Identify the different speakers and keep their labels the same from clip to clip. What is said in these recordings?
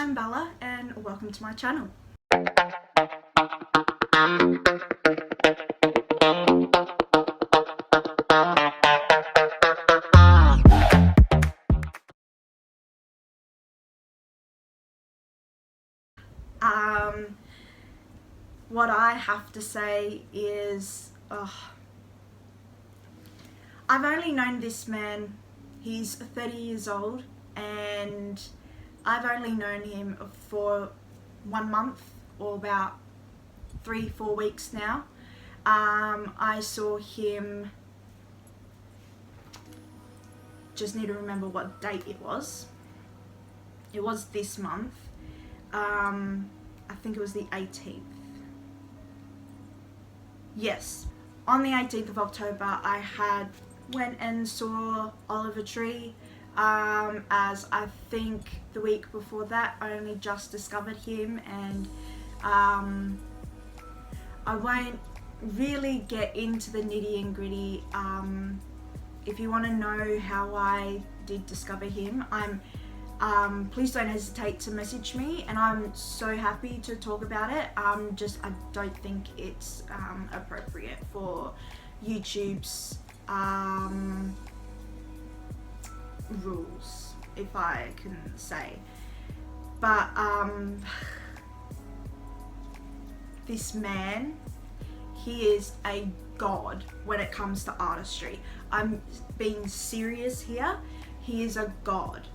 Speaker 1: I'm Bella and welcome to my channel. What I have to say is, I've only known this man, he's 30 years old, and I've only known him for 1 month or about 3-4 weeks now. I saw him, just need to remember what date it was. It was this month. I think it was the 18th. Yes, on the 18th of October I went and saw Oliver Tree, as I think the week before that I only just discovered him, and I won't really get into the nitty and gritty. If you want to know how I did discover him, please don't hesitate to message me, and I'm so happy to talk about it. I don't think it's appropriate for YouTube's rules, if I can say. But this man, he is a god when it comes to artistry. I'm being serious here. He is a god.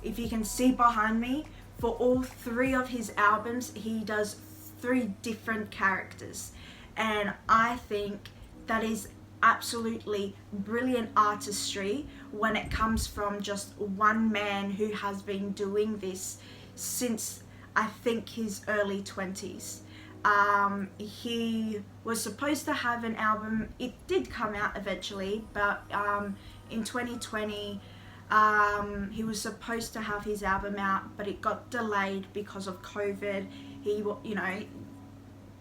Speaker 1: If you can see behind me, for all 3 of his albums, he does 3 different characters. And I think that is absolutely brilliant artistry when it comes from just one man who has been doing this since I think his early 20s. He was supposed to have an album. It did come out eventually, but in 2020, he was supposed to have his album out, but it got delayed because of COVID.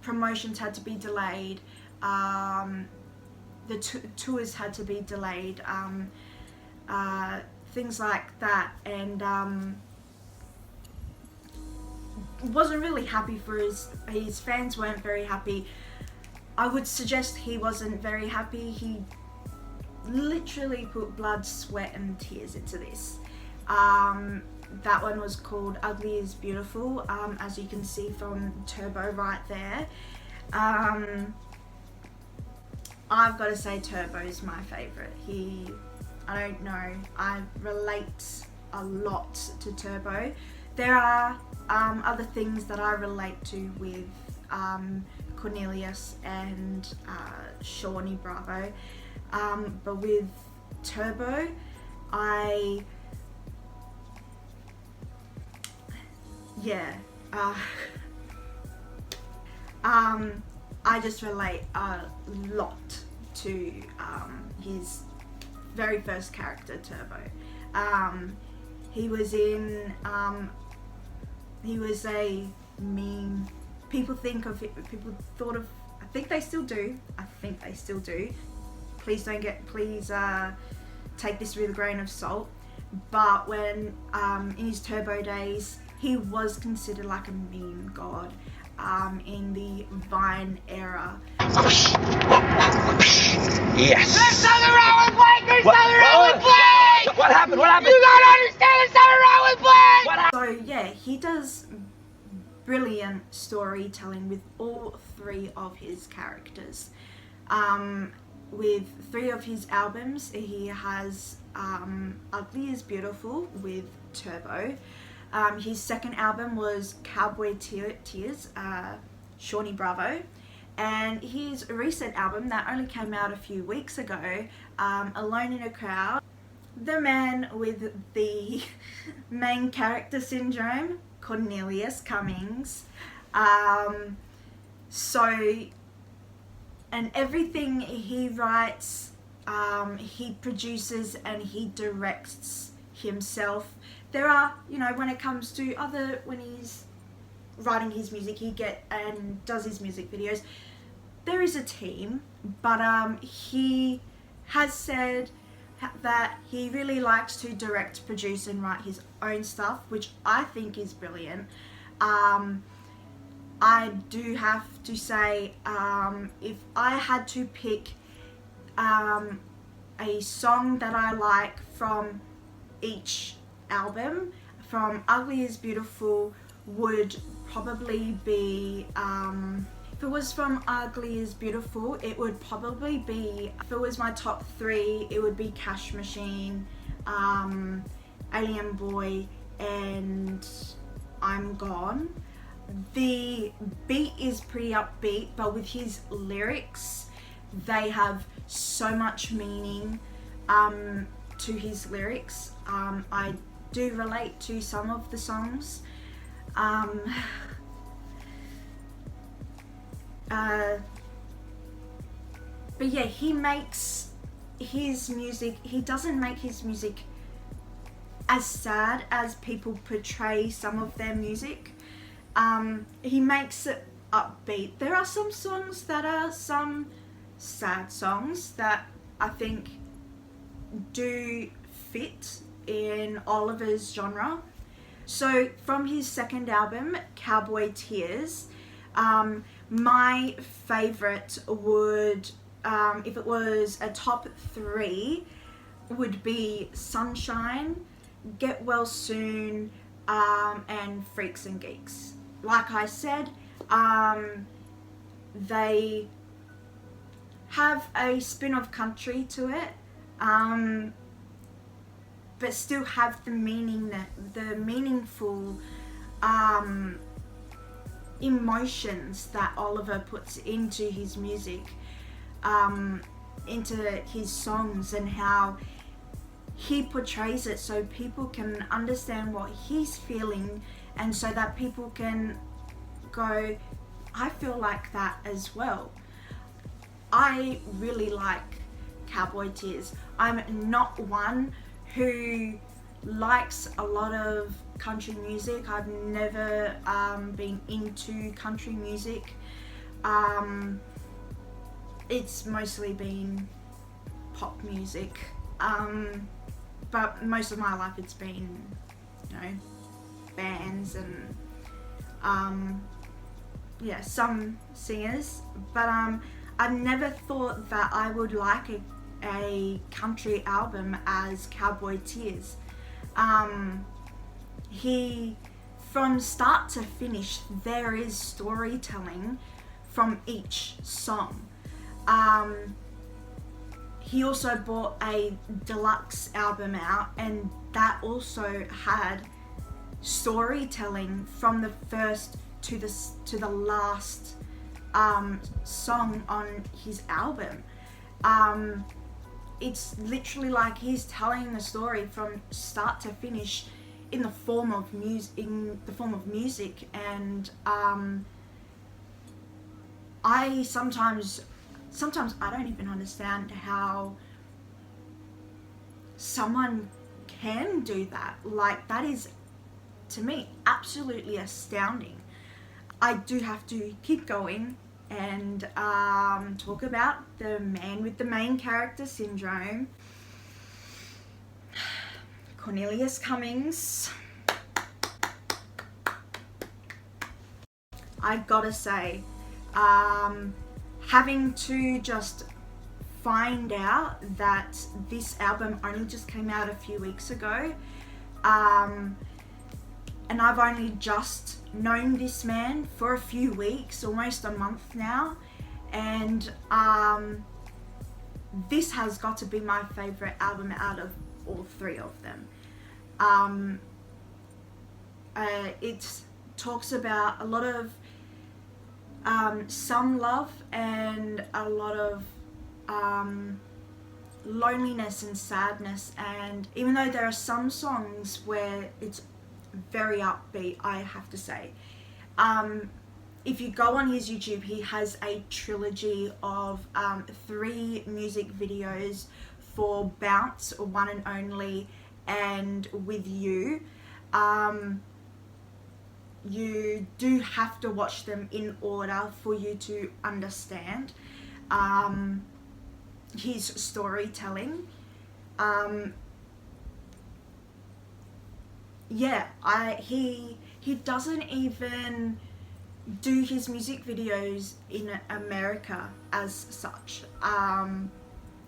Speaker 1: Promotions had to be delayed. The tours had to be delayed. Things like that, and wasn't really happy for his fans weren't very happy. I would suggest he wasn't very happy. He literally put blood, sweat and tears into this. That one was called Ugly is Beautiful, as you can see from Turbo right there. I've got to say Turbo's my favourite. I don't know, I relate a lot to Turbo. There are other things that I relate to with Cornelius and Shawnee Bravo. But with Turbo, I just relate a lot to his very first character, Turbo. He was a meme. People thought of, I think they still do. Please take this with a grain of salt. But when in his Turbo days, he was considered like a meme god in the Vine era.
Speaker 2: Yes.
Speaker 3: There's something wrong with Blake! There's something wrong with Blake!
Speaker 2: What happened? What happened?
Speaker 3: You gotta understand there's something wrong with Blake!
Speaker 1: So yeah, he does brilliant storytelling with all 3 of his characters. With 3 of his albums, he has Ugly is Beautiful with Turbo. His second album was Cowboy Tears, Shawnee Bravo. And his recent album that only came out a few weeks ago, Alone in a Crowd, the man with the main character syndrome, Cornelius Cummings. And everything he writes, he produces and he directs himself. There are, when it comes to when he's writing his music, and does his music videos, there is a team, but he has said that he really likes to direct, produce and write his own stuff, which I think is brilliant. I do have to say, if I had to pick a song that I like from each album, from Ugly is Beautiful would probably be, if it was from Ugly is Beautiful, it would probably be, if it was my top 3, it would be Cash Machine, Alien Boy and I'm Gone. The beat is pretty upbeat, but with his lyrics, they have so much meaning to his lyrics. I do relate to some of the songs. But yeah, he makes his music, he doesn't make his music as sad as people portray some of their music. He makes it upbeat. There are some songs that are some sad songs that I think do fit in Oliver's genre. So from his second album, Cowboy Tears, my favorite would, if it was a top 3, would be Sunshine, Get Well Soon, and Freaks and Geeks. Like I said, they have a spin of country to it, but still have the meaning, that the meaningful emotions that Oliver puts into his music, into his songs, and how he portrays it so people can understand what he's feeling, and so that people can go, I feel like that as well. I really like Cowboy Tears. I'm not one who likes a lot of country music. I've never been into country music. It's mostly been pop music, but most of my life it's been, you know, bands and yeah, some singers. But I've never thought that I would like a country album as Cowboy Tears. He, from start to finish, there is storytelling from each song. He also brought a deluxe album out, and that also had storytelling from the first to the last song on his album. It's literally like he's telling the story from start to finish in the form of music, and I sometimes I don't even understand how someone can do that. Like, that is, to me, absolutely astounding. I do have to keep going and talk about the man with the main character syndrome, Cornelius Cummings. I gotta say, having to just find out that this album only just came out a few weeks ago, and I've only just known this man for a few weeks, almost a month now, and this has got to be my favorite album out of all 3 of them. It talks about a lot of some love and a lot of loneliness and sadness, and even though there are some songs where it's very upbeat, I have to say, if you go on his YouTube, he has a trilogy of 3 music videos for Bounce, One and Only, and With You. You do have to watch them in order for you to understand his storytelling. Yeah, he doesn't even do his music videos in America as such.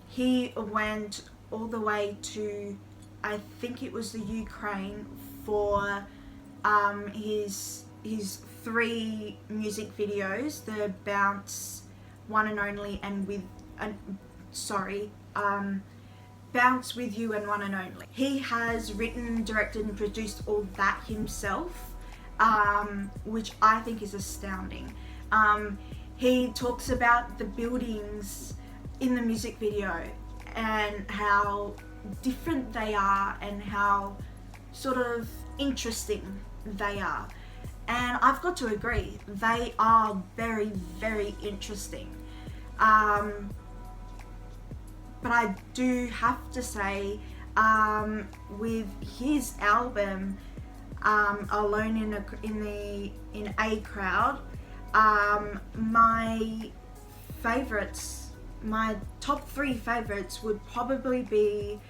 Speaker 1: He went all the way to, I think it was the Ukraine for his 3 music videos, the Bounce, One and Only, and Bounce With You and One and Only. He has written, directed and produced all that himself, which I think is astounding. He talks about the buildings in the music video and how different they are and how sort of interesting they are. And I've got to agree, they are very, very interesting. But I do have to say, with his album, Alone in a Crowd, my favorites, my top 3 favorites would probably be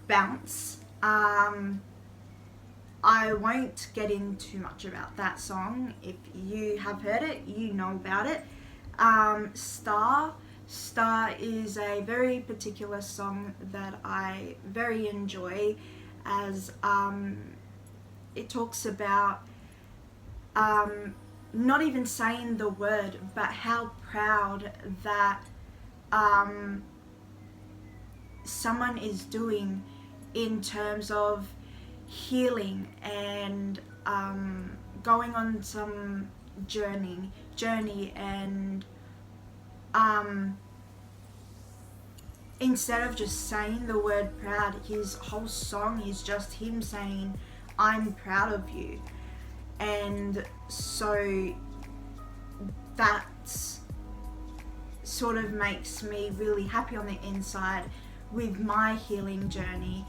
Speaker 1: Bounce. I won't get into much about that song. If you have heard it, you know about it. Star is a very particular song that I very enjoy, as it talks about not even saying the word, but how proud that someone is doing in terms of healing and going on some journey and instead of just saying the word proud, his whole song is just him saying, I'm proud of you. And so that sort of makes me really happy on the inside with my healing journey,